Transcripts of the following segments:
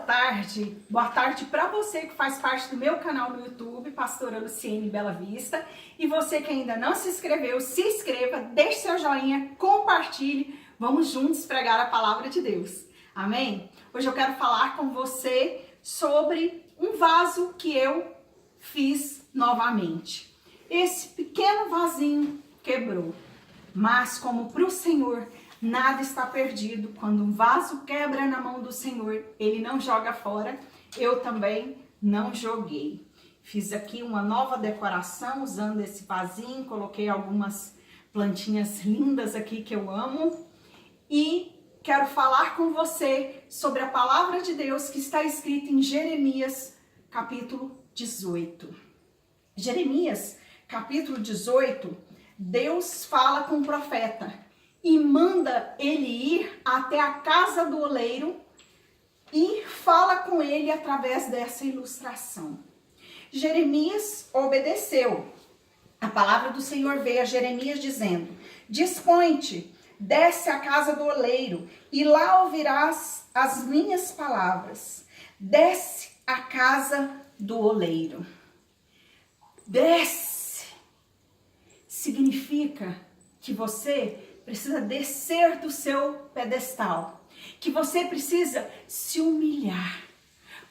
tarde. Boa tarde para você que faz parte do meu canal no YouTube, Pastora Luciene Bela Vista. E você que ainda não se inscreveu, se inscreva, deixe seu joinha, compartilhe. Vamos juntos pregar a palavra de Deus. Amém? Hoje eu quero falar com você sobre um vaso que eu fiz novamente. Esse pequeno vasinho quebrou, mas como para o Senhor nada está perdido, quando um vaso quebra na mão do Senhor, Ele não joga fora, eu também não joguei. Fiz aqui uma nova decoração usando esse vasinho, coloquei algumas plantinhas lindas aqui que eu amo e quero falar com você sobre a palavra de Deus que está escrita em Jeremias, capítulo 18. Jeremias, capítulo 18, Deus fala com o profeta e manda ele ir até a casa do oleiro e fala com ele através dessa ilustração. Jeremias obedeceu. A palavra do Senhor veio a Jeremias dizendo: dispõe-te, desce à casa do oleiro e lá ouvirás as minhas palavras. Desce à casa do oleiro. Desce significa que você precisa descer do seu pedestal, que você precisa se humilhar.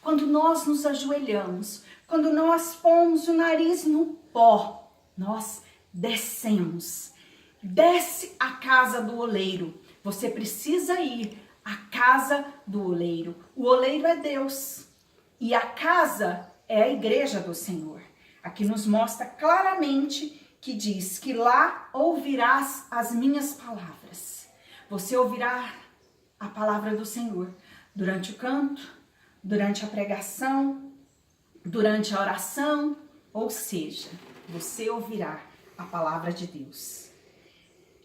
Quando nós nos ajoelhamos, quando nós pomos o nariz no pó, nós descemos. Desce à casa do oleiro. Você precisa ir à casa do oleiro. O oleiro é Deus e a casa é a igreja do Senhor. Aqui nos mostra claramente que diz que lá ouvirás as minhas palavras. Você ouvirá a palavra do Senhor durante o canto, durante a pregação, durante a oração, ou seja, você ouvirá a palavra de Deus.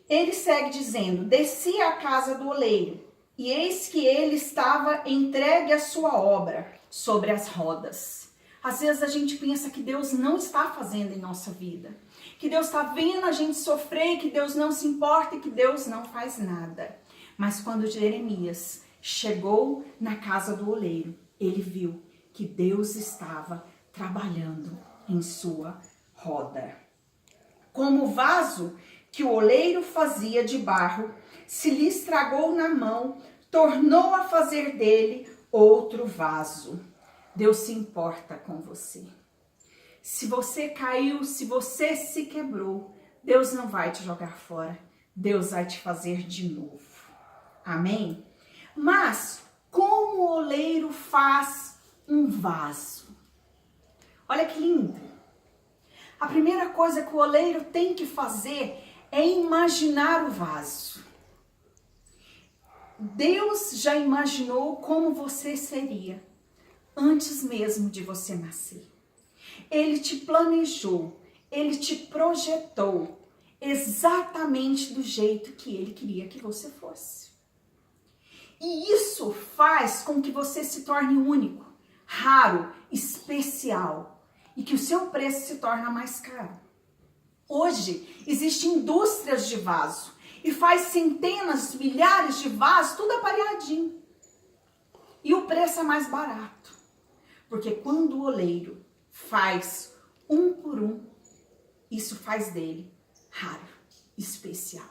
Ele segue dizendo: desci à casa do oleiro, e eis que ele estava entregue à sua obra sobre as rodas. Às vezes a gente pensa que Deus não está fazendo em nossa vida, que Deus está vendo a gente sofrer, que Deus não se importa e que Deus não faz nada. Mas quando Jeremias chegou na casa do oleiro, ele viu que Deus estava trabalhando em sua roda. Como o vaso que o oleiro fazia de barro se lhe estragou na mão, tornou a fazer dele outro vaso. Deus se importa com você. Se você caiu, se você se quebrou, Deus não vai te jogar fora. Deus vai te fazer de novo. Amém? Mas como o oleiro faz um vaso? Olha que lindo. A primeira coisa que o oleiro tem que fazer é imaginar o vaso. Deus já imaginou como você seria antes mesmo de você nascer. Ele te planejou, ele te projetou exatamente do jeito que ele queria que você fosse. E isso faz com que você se torne único, raro, especial e que o seu preço se torne mais caro. Hoje existem indústrias de vaso e faz centenas, milhares de vasos, tudo aparelhadinho. E o preço é mais barato. Porque quando o oleiro faz um por um, isso faz dele raro, especial.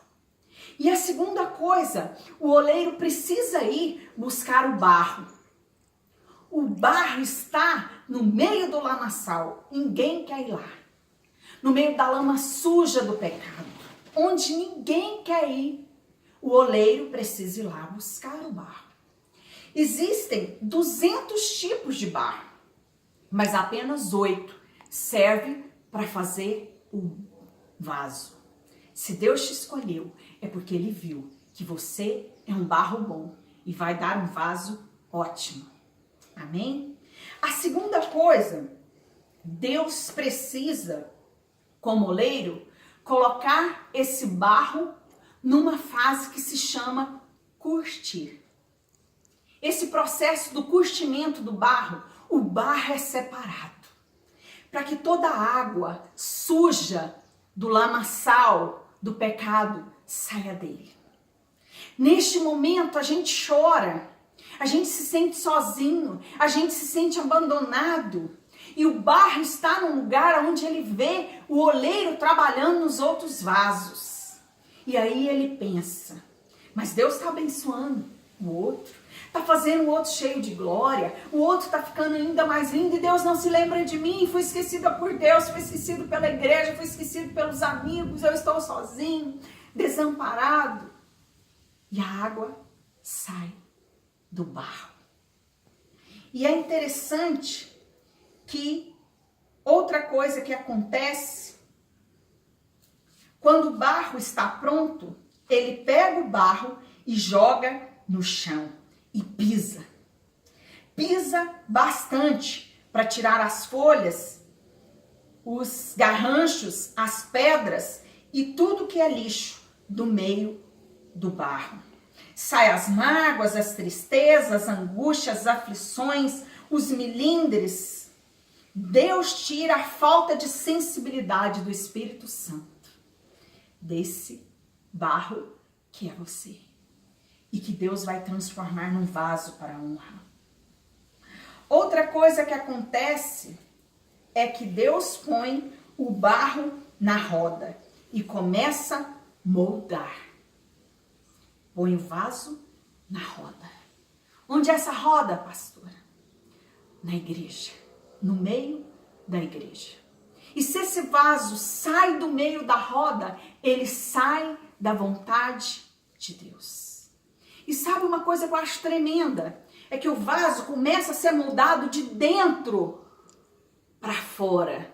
E a segunda coisa, o oleiro precisa ir buscar o barro. O barro está no meio do lamaçal, ninguém quer ir lá. No meio da lama suja do pecado, onde ninguém quer ir, o oleiro precisa ir lá buscar o barro. Existem 200 tipos de barro, mas apenas 8 servem para fazer o vaso. Se Deus te escolheu, é porque Ele viu que você é um barro bom e vai dar um vaso ótimo. Amém? A segunda coisa, Deus precisa, como oleiro, colocar esse barro numa fase que se chama curtir. Esse processo do curtimento do barro, o barro é separado para que toda a água suja do lamaçal do pecado saia dele. Neste momento a gente chora A gente se sente sozinho, a gente se sente abandonado. E o barro está num lugar onde ele vê o oleiro trabalhando nos outros vasos. E aí ele pensa, mas Deus está abençoando o outro, está fazendo o outro cheio de glória, o outro está ficando ainda mais lindo e Deus não se lembra de mim, fui esquecida por Deus, fui esquecido pela igreja, fui esquecido pelos amigos, eu estou sozinho, desamparado. E a água sai do barro. E é interessante que outra coisa que acontece, quando o barro está pronto, ele pega o barro e joga no chão e pisa. Pisa bastante para tirar as folhas, os garranchos, as pedras e tudo que é lixo do meio do barro. Sai as mágoas, as tristezas, as angústias, as aflições, os milindres. Deus tira a falta de sensibilidade do Espírito Santo desse barro que é você. E que Deus vai transformar num vaso para a honra. Outra coisa que acontece é que Deus põe o barro na roda e começa a moldar. Põe o vaso na roda. Onde é essa roda, pastora? Na igreja. No meio da igreja. E se esse vaso sai do meio da roda, ele sai da vontade de Deus. E sabe uma coisa que eu acho tremenda? É que o vaso começa a ser moldado de dentro para fora.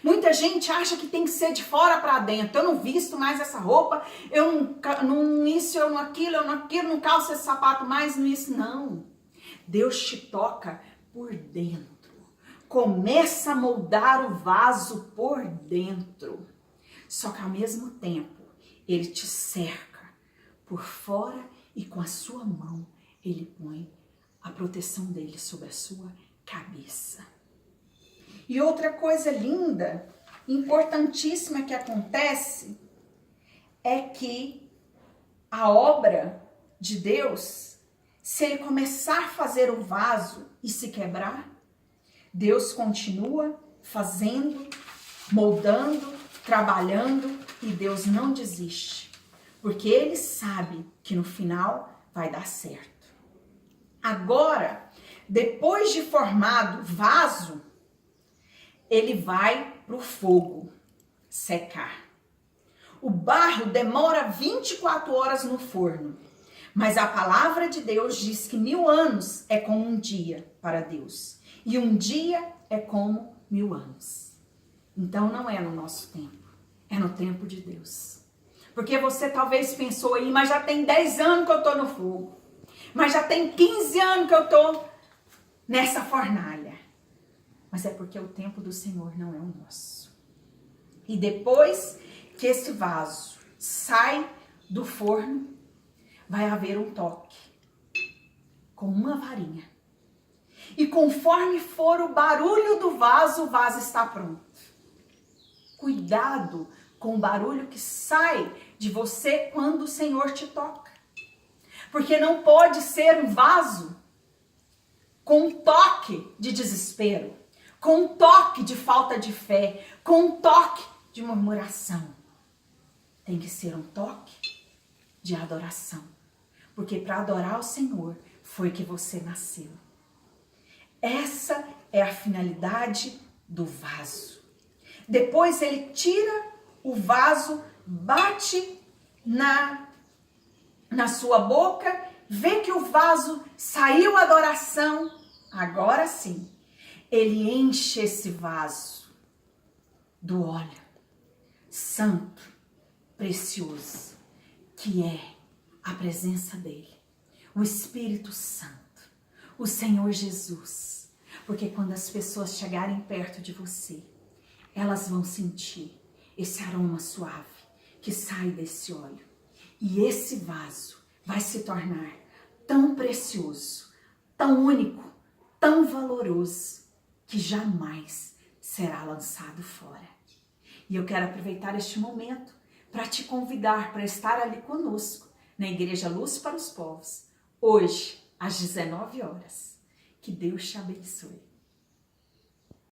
Muita gente acha que tem que ser de fora para dentro. Eu não visto mais essa roupa, eu não isso, eu não aquilo, não calço esse sapato mais, não isso, não. Deus te toca por dentro. Começa a moldar o vaso por dentro. Só que ao mesmo tempo, ele te cerca por fora e com a sua mão, ele põe a proteção dele sobre a sua cabeça. E outra coisa linda, importantíssima que acontece, é que a obra de Deus, se ele começar a fazer o vaso e se quebrar, Deus continua fazendo, moldando, trabalhando e Deus não desiste. Porque ele sabe que no final vai dar certo. Agora, depois de formado o vaso, ele vai para o fogo secar. O barro demora 24 horas no forno, mas a palavra de Deus diz que 1000 anos é como um dia para Deus. E um dia é como 1000 anos. Então não é no nosso tempo, é no tempo de Deus. Porque você talvez pensou aí, mas já tem 10 anos que eu estou no fogo. Mas já tem 15 anos que eu estou nessa fornalha. Mas é porque o tempo do Senhor não é o nosso. E depois que esse vaso sai do forno, vai haver um toque com uma varinha. E conforme for o barulho do vaso, o vaso está pronto. Cuidado com o barulho que sai de você quando o Senhor te toca. Porque não pode ser um vaso com um toque de desespero, com um toque de falta de fé, com um toque de murmuração. Tem que ser um toque de adoração. Porque para adorar o Senhor foi que você nasceu. Essa é a finalidade do vaso. Depois ele tira o vaso, bate na sua boca, vê que o vaso saiu a adoração. Agora sim, ele enche esse vaso do óleo santo, precioso, que é a presença dele, o Espírito Santo, o Senhor Jesus. Porque quando as pessoas chegarem perto de você, elas vão sentir esse aroma suave que sai desse óleo. E esse vaso vai se tornar tão precioso, tão único, tão valoroso, que jamais será lançado fora. E eu quero aproveitar este momento para te convidar para estar ali conosco, na Igreja Luz para os Povos, hoje, às 19 horas. Que Deus te abençoe.